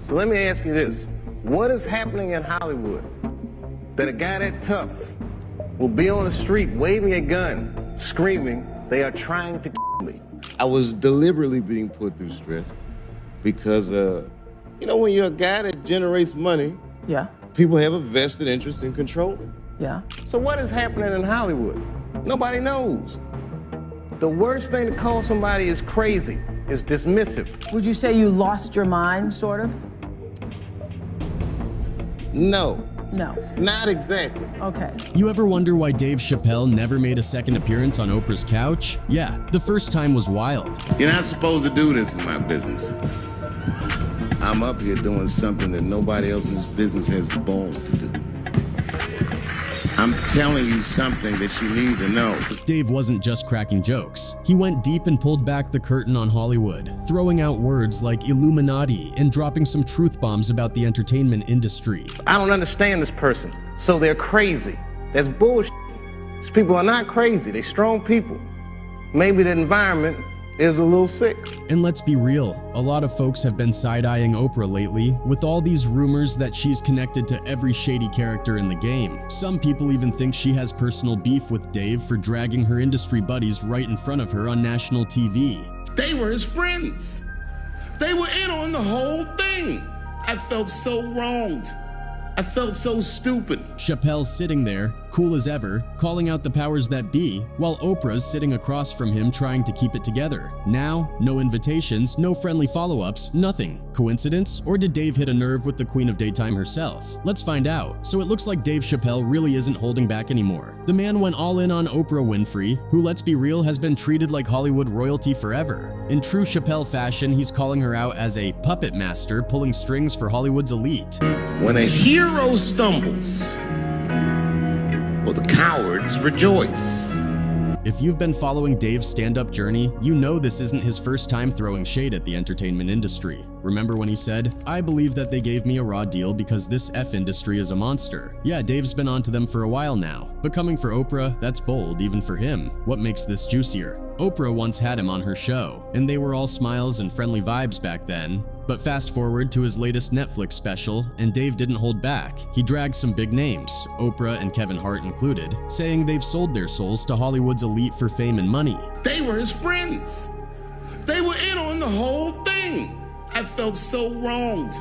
So let me ask you this. What is happening in Hollywood that a guy that tough will be on the street waving a gun, screaming, they are trying to kill me? I was deliberately being put through stress because, when you're a guy that generates money, yeah, people have a vested interest in controlling. yeah. So what is happening in Hollywood? Nobody knows. The worst thing to call somebody is crazy, is dismissive. Would you say you lost your mind, sort of? No. No. Not exactly. Okay. You ever wonder why Dave Chappelle never made a second appearance on Oprah's couch? Yeah, the first time was wild. You're not supposed to do this in my business. I'm up here doing something that nobody else in this business has the balls to do. I'm telling you something that you need to know. Dave wasn't just cracking jokes. He went deep and pulled back the curtain on Hollywood, throwing out words like Illuminati and dropping some truth bombs about the entertainment industry. I don't understand this person, so they're crazy. That's bullshit. These people are not crazy, they're strong people. Maybe the environment is a little sick. And let's be real, a lot of folks have been side-eyeing Oprah lately with all these rumors that she's connected to every shady character in the game. Some people even think she has personal beef with Dave for dragging her industry buddies right in front of her on national TV. They were his friends. They were in on the whole thing. I felt so wronged. I felt so stupid. Chappelle's sitting there, cool as ever, calling out the powers that be, while Oprah's sitting across from him trying to keep it together. Now, no invitations, no friendly follow-ups, nothing. Coincidence? Or did Dave hit a nerve with the queen of daytime herself? Let's find out. So it looks like Dave Chappelle really isn't holding back anymore. The man went all in on Oprah Winfrey, who, let's be real, has been treated like Hollywood royalty forever. In true Chappelle fashion, he's calling her out as a puppet master pulling strings for Hollywood's elite. When a hero stumbles, well, the cowards rejoice. If you've been following Dave's stand-up journey, you know this isn't his first time throwing shade at the entertainment industry. Remember when he said, "I believe that they gave me a raw deal because this F industry is a monster." Yeah, Dave's been onto them for a while now, but coming for Oprah, that's bold even for him. What makes this juicier? Oprah once had him on her show, and they were all smiles and friendly vibes back then. But fast forward to his latest Netflix special, and Dave didn't hold back. He dragged some big names, Oprah and Kevin Hart included, saying they've sold their souls to Hollywood's elite for fame and money. They were his friends. They were in on the whole thing. I felt so wronged.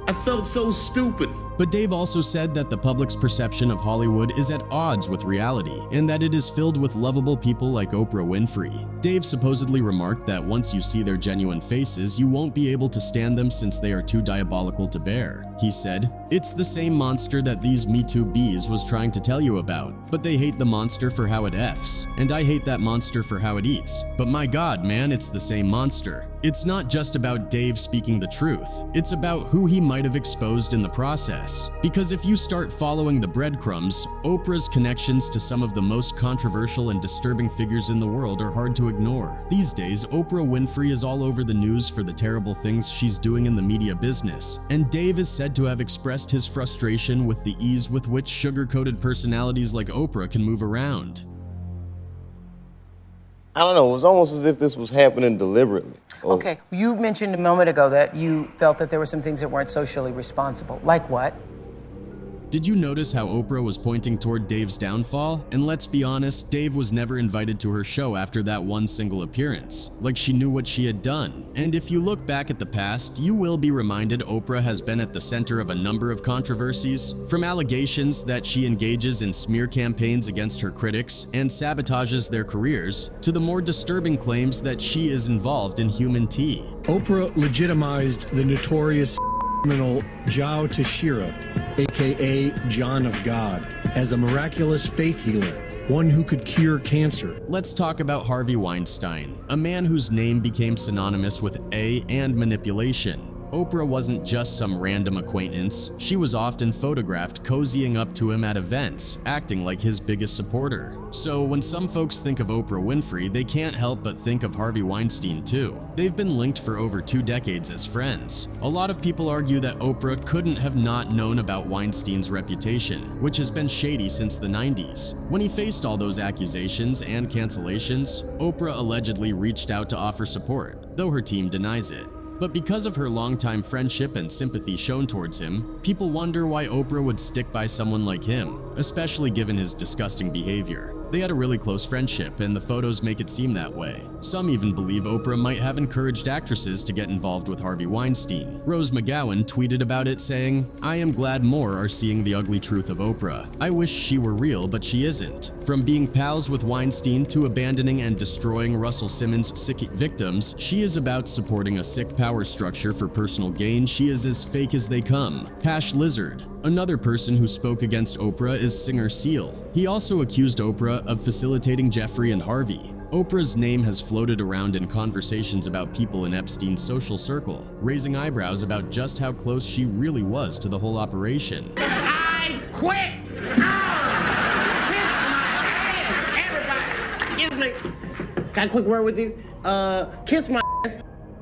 I felt so stupid. But Dave also said that the public's perception of Hollywood is at odds with reality, and that it is filled with lovable people like Oprah Winfrey. Dave supposedly remarked that once you see their genuine faces, you won't be able to stand them since they are too diabolical to bear. He said, "It's the same monster that these Me Too bees was trying to tell you about, but they hate the monster for how it Fs, and I hate that monster for how it eats. But my God, man, it's the same monster." It's not just about Dave speaking the truth, it's about who he might have exposed in the process. Because if you start following the breadcrumbs, Oprah's connections to some of the most controversial and disturbing figures in the world are hard to ignore. These days, Oprah Winfrey is all over the news for the terrible things she's doing in the media business, and Dave is said to have expressed his frustration with the ease with which sugar-coated personalities like Oprah can move around. I don't know, it was almost as if this was happening deliberately. Okay, you mentioned a moment ago that you felt that there were some things that weren't socially responsible. Like what? Did you notice how Oprah was pointing toward Dave's downfall? And let's be honest, Dave was never invited to her show after that one single appearance, like she knew what she had done. And if you look back at the past, you will be reminded Oprah has been at the center of a number of controversies, from allegations that she engages in smear campaigns against her critics and sabotages their careers, to the more disturbing claims that she is involved in human tea. Oprah legitimized the notorious criminal Jao Tashira, aka John of God, as a miraculous faith healer, one who could cure cancer. Let's talk about Harvey Weinstein, a man whose name became synonymous with and manipulation. Oprah wasn't just some random acquaintance, she was often photographed cozying up to him at events, acting like his biggest supporter. So when some folks think of Oprah Winfrey, they can't help but think of Harvey Weinstein too. They've been linked for over 2 decades as friends. A lot of people argue that Oprah couldn't have not known about Weinstein's reputation, which has been shady since the 90s. When he faced all those accusations and cancellations, Oprah allegedly reached out to offer support, though her team denies it. But because of her longtime friendship and sympathy shown towards him, people wonder why Oprah would stick by someone like him, especially given his disgusting behavior. They had a really close friendship, and the photos make it seem that way. Some even believe Oprah might have encouraged actresses to get involved with Harvey Weinstein. Rose McGowan tweeted about it saying, "I am glad more are seeing the ugly truth of Oprah. I wish she were real, but she isn't. From being pals with Weinstein to abandoning and destroying Russell Simmons' sick victims, she is about supporting a sick power structure for personal gain. She is as fake as they come." Lizard. Another person who spoke against Oprah is singer Seal. He also accused Oprah of facilitating Jeffrey and Harvey. Oprah's name has floated around in conversations about people in Epstein's social circle, raising eyebrows about just how close she really was to the whole operation. I quit! Kiss my ass, everybody! Excuse me. Got a quick word with you? Kiss my ass.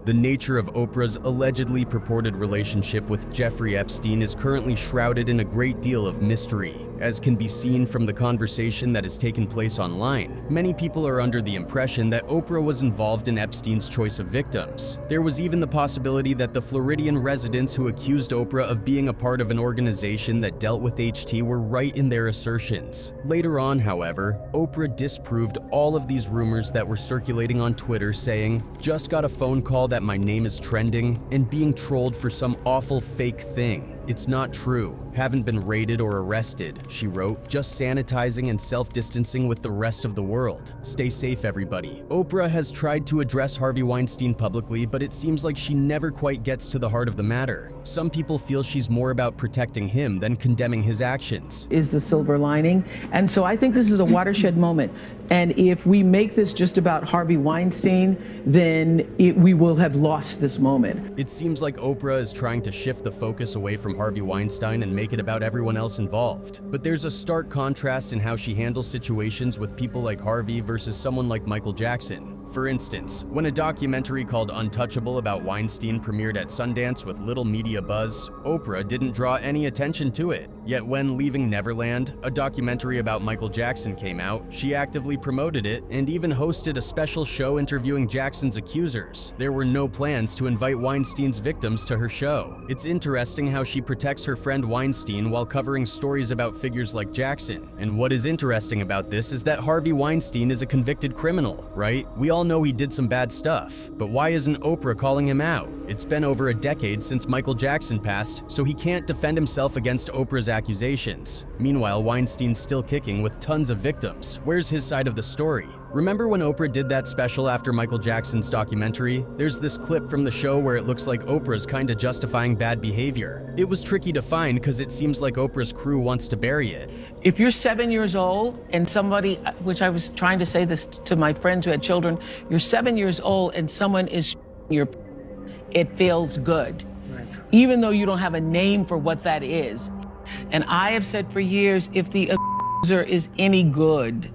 The nature of Oprah's allegedly purported relationship with Jeffrey Epstein is currently shrouded in a great deal of mystery, as can be seen from the conversation that has taken place online. Many people are under the impression that Oprah was involved in Epstein's choice of victims. There was even the possibility that the Floridian residents who accused Oprah of being a part of an organization that dealt with HT were right in their assertions. Later on, however, Oprah disproved all of these rumors that were circulating on Twitter, saying, "Just got a phone call that my name is trending and being trolled for some awful fake thing. It's not true. Haven't been raided or arrested," she wrote, "just sanitizing and self-distancing with the rest of the world. Stay safe, everybody." Oprah has tried to address Harvey Weinstein publicly, but it seems like she never quite gets to the heart of the matter. Some people feel she's more about protecting him than condemning his actions. Is the silver lining. And so I think this is a watershed moment. And if we make this just about Harvey Weinstein, then we will have lost this moment. It seems like Oprah is trying to shift the focus away from Harvey Weinstein and make it about everyone else involved. But there's a stark contrast in how she handles situations with people like Harvey versus someone like Michael Jackson. For instance, when a documentary called Untouchable about Weinstein premiered at Sundance with little media buzz, Oprah didn't draw any attention to it. Yet when Leaving Neverland, a documentary about Michael Jackson, came out, she actively promoted it and even hosted a special show interviewing Jackson's accusers. There were no plans to invite Weinstein's victims to her show. It's interesting how she protects her friend Weinstein while covering stories about figures like Jackson. And what is interesting about this is that Harvey Weinstein is a convicted criminal, right? We all know he did some bad stuff, but why isn't Oprah calling him out? It's been over a decade since Michael Jackson passed, so he can't defend himself against Oprah's accusations. Meanwhile, Weinstein's still kicking with tons of victims. Where's his side of the story? Remember when Oprah did that special after Michael Jackson's documentary? There's this clip from the show where it looks like Oprah's kinda justifying bad behavior. It was tricky to find because it seems like Oprah's crew wants to bury it. If you're 7 years old and somebody, which I was trying to say this to my friends who had children, you're 7 years old and someone is your, it feels good. Right. Even though you don't have a name for what that is. And I have said for years, if the accuser is any good,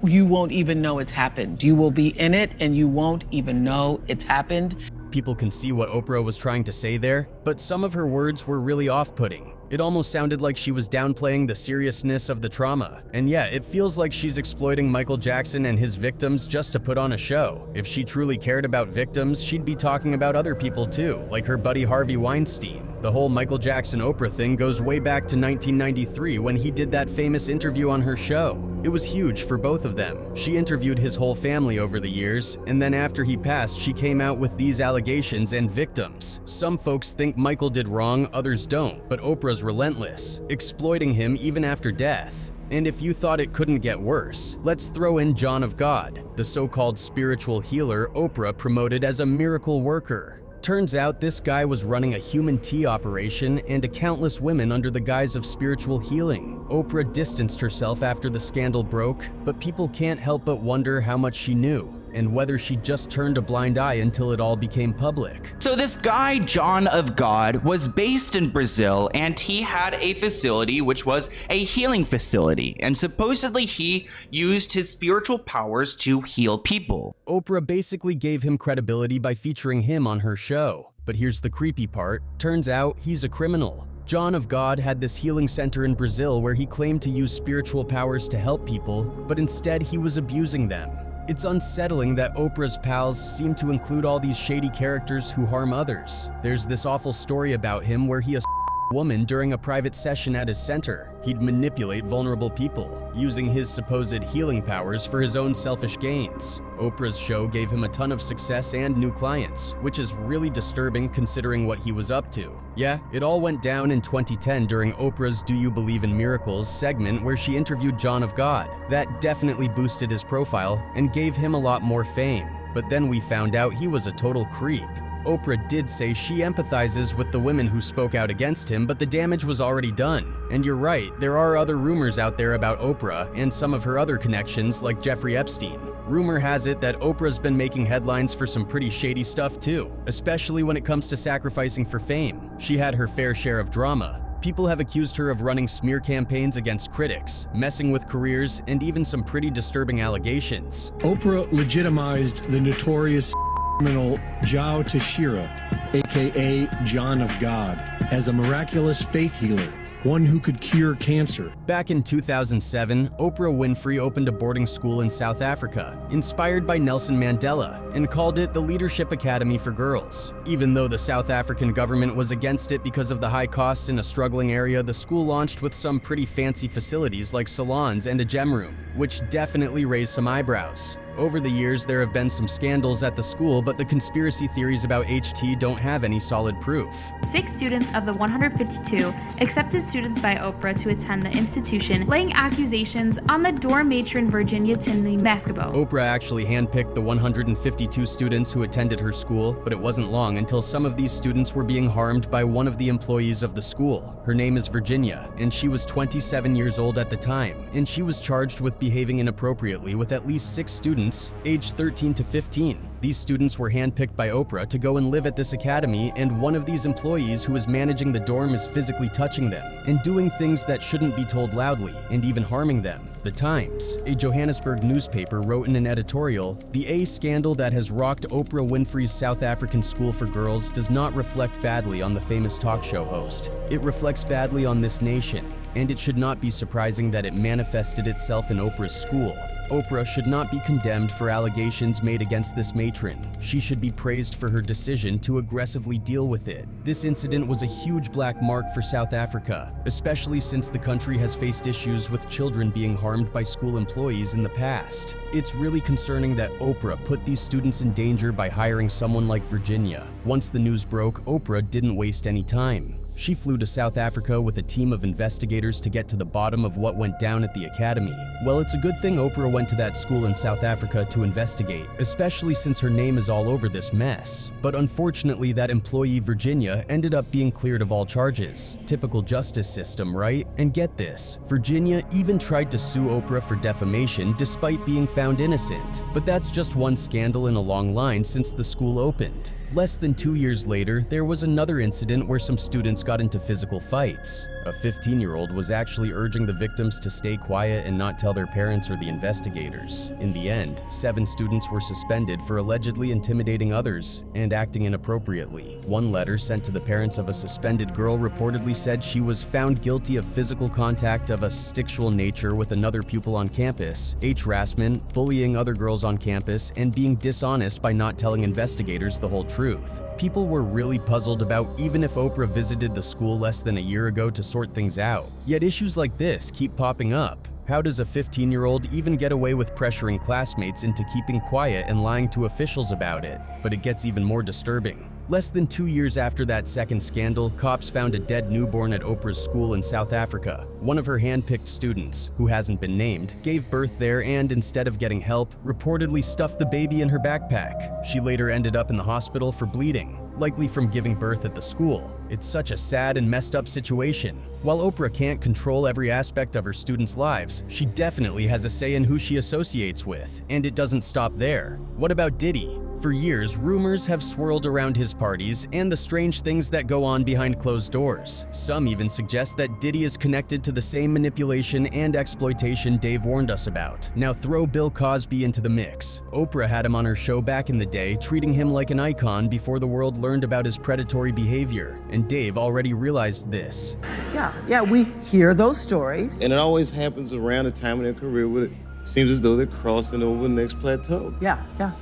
you won't even know it's happened. You will be in it and you won't even know it's happened. People can see what Oprah was trying to say there, but some of her words were really off-putting. It almost sounded like she was downplaying the seriousness of the trauma. And yeah, it feels like she's exploiting Michael Jackson and his victims just to put on a show. If she truly cared about victims, she'd be talking about other people too, like her buddy Harvey Weinstein. The whole Michael Jackson-Oprah thing goes way back to 1993 when he did that famous interview on her show. It was huge for both of them. She interviewed his whole family over the years, and then after he passed, she came out with these allegations and victims. Some folks think Michael did wrong, others don't, but Oprah's relentless, exploiting him even after death. And if you thought it couldn't get worse, let's throw in John of God, the so-called spiritual healer Oprah promoted as a miracle worker. Turns out this guy was running a human tea operation and to countless women under the guise of spiritual healing. Oprah distanced herself after the scandal broke, but people can't help but wonder how much she knew and whether she just turned a blind eye until it all became public. So this guy, John of God, was based in Brazil and he had a facility which was a healing facility, and supposedly he used his spiritual powers to heal people. Oprah basically gave him credibility by featuring him on her show. But here's the creepy part. Turns out he's a criminal. John of God had this healing center in Brazil where he claimed to use spiritual powers to help people, but instead he was abusing them. It's unsettling that Oprah's pals seem to include all these shady characters who harm others. There's this awful story about him where he assaulted a woman during a private session at his center. He'd manipulate vulnerable people, using his supposed healing powers for his own selfish gains. Oprah's show gave him a ton of success and new clients, which is really disturbing considering what he was up to. Yeah, it all went down in 2010 during Oprah's Do You Believe in Miracles segment where she interviewed John of God. That definitely boosted his profile and gave him a lot more fame. But then we found out he was a total creep. Oprah did say she empathizes with the women who spoke out against him, but the damage was already done. And you're right, there are other rumors out there about Oprah and some of her other connections like Jeffrey Epstein. Rumor has it that Oprah's been making headlines for some pretty shady stuff too, especially when it comes to sacrificing for fame. She had her fair share of drama. People have accused her of running smear campaigns against critics, messing with careers, and even some pretty disturbing allegations. Oprah legitimized the notorious criminal Joe Teixeira, aka John of God, as a miraculous faith healer, one who could cure cancer. Back in 2007, Oprah Winfrey opened a boarding school in South Africa, inspired by Nelson Mandela, and called it the Leadership Academy for Girls. Even though the South African government was against it because of the high costs in a struggling area, the school launched with some pretty fancy facilities like salons and a gym room, which definitely raised some eyebrows. Over the years, there have been some scandals at the school, but the conspiracy theories about HT don't have any solid proof. 6 students of the 152 accepted students by Oprah to attend the institution, laying accusations on the dorm matron Virginia Tinley Mascabo. Oprah actually handpicked the 152 students who attended her school, but it wasn't long until some of these students were being harmed by one of the employees of the school. Her name is Virginia, and she was 27 years old at the time, and she was charged with behaving inappropriately with at least 6 students aged 13 to 15. These students were handpicked by Oprah to go and live at this academy, and one of these employees who is managing the dorm is physically touching them and doing things that shouldn't be told loudly and even harming them. The Times, a Johannesburg newspaper, wrote in an editorial, "The A scandal that has rocked Oprah Winfrey's South African School for Girls does not reflect badly on the famous talk show host. It reflects badly on this nation, and it should not be surprising that it manifested itself in Oprah's school. Oprah should not be condemned for allegations made against this matron. She should be praised for her decision to aggressively deal with it. This incident was a huge black mark for South Africa, especially since the country has faced issues with children being harmed by school employees in the past. It's really concerning that Oprah put these students in danger by hiring someone like Virginia. Once the news broke, Oprah didn't waste any time. She flew to South Africa with a team of investigators to get to the bottom of what went down at the academy. Well, it's a good thing Oprah went to that school in South Africa to investigate, especially since her name is all over this mess. But unfortunately, that employee Virginia ended up being cleared of all charges. Typical justice system, right? And get this, Virginia even tried to sue Oprah for defamation despite being found innocent. But that's just one scandal in a long line since the school opened. Less than 2 years later, there was another incident where some students got into physical fights. A 15-year-old was actually urging the victims to stay quiet and not tell their parents or the investigators. In the end, 7 students were suspended for allegedly intimidating others and acting inappropriately. One letter sent to the parents of a suspended girl reportedly said she was found guilty of physical contact of a sexual nature with another pupil on campus, harassment, bullying other girls on campus, and being dishonest by not telling investigators the whole truth. People were really puzzled about even if Oprah visited the school less than a year ago to sort things out. Yet issues like this keep popping up. How does a 15-year-old even get away with pressuring classmates into keeping quiet and lying to officials about it? But it gets even more disturbing. Less than 2 years after that second scandal, cops found a dead newborn at Oprah's school in South Africa. One of her hand-picked students, who hasn't been named, gave birth there and, instead of getting help, reportedly stuffed the baby in her backpack. She later ended up in the hospital for bleeding, likely from giving birth at the school. It's such a sad and messed up situation. While Oprah can't control every aspect of her students' lives, she definitely has a say in who she associates with, and it doesn't stop there. What about Diddy? For years, rumors have swirled around his parties and the strange things that go on behind closed doors. Some even suggest that Diddy is connected to the same manipulation and exploitation Dave warned us about. Now throw Bill Cosby into the mix. Oprah had him on her show back in the day, treating him like an icon before the world learned about his predatory behavior, and Dave already realized this. Yeah, we hear those stories. And it always happens around the time of their career where seems as though they're crossing over the next plateau. Yeah.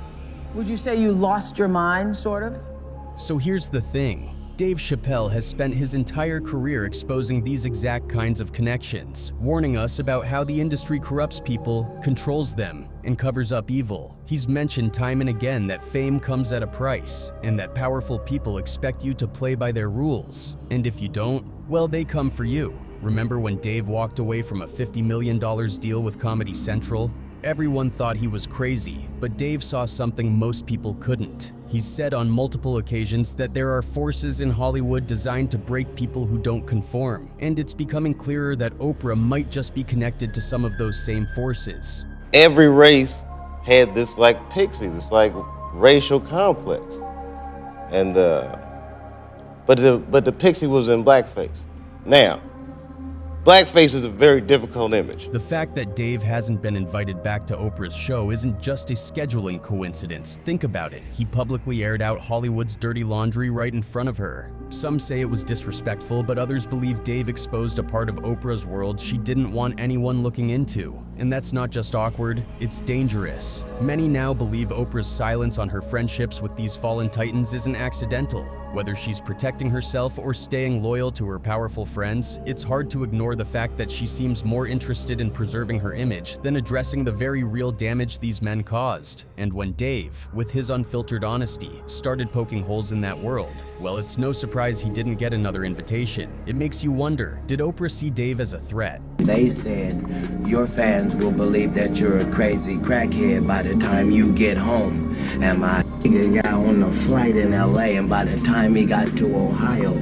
Would you say you lost your mind, sort of? So here's the thing. Dave Chappelle has spent his entire career exposing these exact kinds of connections, warning us about how the industry corrupts people, controls them, and covers up evil. He's mentioned time and again that fame comes at a price, and that powerful people expect you to play by their rules. And if you don't, well, they come for you. Remember when Dave walked away from a $50 million deal with Comedy Central? Everyone thought he was crazy, but Dave saw something most people couldn't. He's said on multiple occasions that there are forces in Hollywood designed to break people who don't conform, and it's becoming clearer that Oprah might just be connected to some of those same forces. Every race had this like pixie, this like racial complex. And but the pixie was in blackface. Now, blackface is a very difficult image. The fact that Dave hasn't been invited back to Oprah's show isn't just a scheduling coincidence. Think about it. He publicly aired out Hollywood's dirty laundry right in front of her. Some say it was disrespectful, but others believe Dave exposed a part of Oprah's world she didn't want anyone looking into. And that's not just awkward, it's dangerous. Many now believe Oprah's silence on her friendships with these fallen titans isn't accidental. Whether she's protecting herself or staying loyal to her powerful friends, it's hard to ignore the fact that she seems more interested in preserving her image than addressing the very real damage these men caused. And when Dave, with his unfiltered honesty, started poking holes in that world, well, it's no surprise he didn't get another invitation. It makes you wonder, did Oprah see Dave as a threat? They said, your fans will believe that you're a crazy crackhead by the time you get home. And my nigga got on a flight in LA, and by the time he got to Ohio,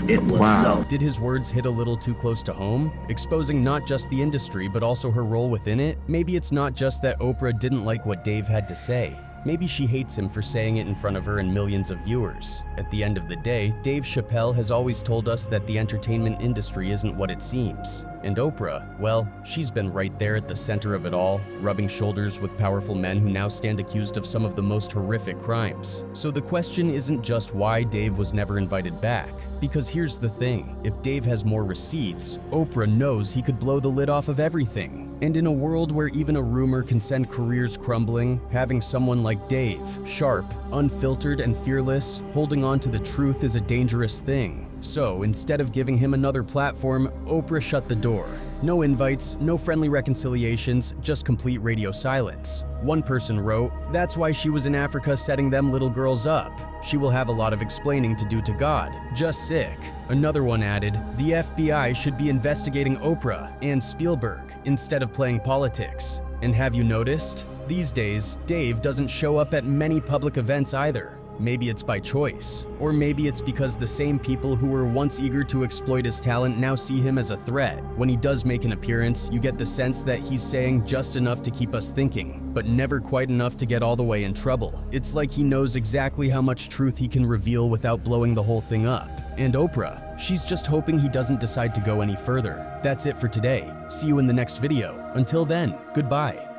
it was so. Did his words hit a little too close to home? Exposing not just the industry, but also her role within it? Maybe it's not just that Oprah didn't like what Dave had to say. Maybe she hates him for saying it in front of her and millions of viewers. At the end of the day, Dave Chappelle has always told us that the entertainment industry isn't what it seems. And Oprah, well, she's been right there at the center of it all, rubbing shoulders with powerful men who now stand accused of some of the most horrific crimes. So the question isn't just why Dave was never invited back. Because here's the thing, if Dave has more receipts, Oprah knows he could blow the lid off of everything. And in a world where even a rumor can send careers crumbling, having someone like Dave, sharp, unfiltered, and fearless, holding on to the truth is a dangerous thing. So instead of giving him another platform, Oprah shut the door. No invites, no friendly reconciliations, just complete radio silence. One person wrote, "That's why she was in Africa setting them little girls up. She will have a lot of explaining to do to God. Just sick." Another one added, "The FBI should be investigating Oprah and Spielberg instead of playing politics." And have you noticed? These days, Dave doesn't show up at many public events either. Maybe it's by choice, or maybe it's because the same people who were once eager to exploit his talent now see him as a threat. When he does make an appearance, you get the sense that he's saying just enough to keep us thinking, but never quite enough to get all the way in trouble. It's like he knows exactly how much truth he can reveal without blowing the whole thing up. And Oprah, she's just hoping he doesn't decide to go any further. That's it for today. See you in the next video. Until then, goodbye.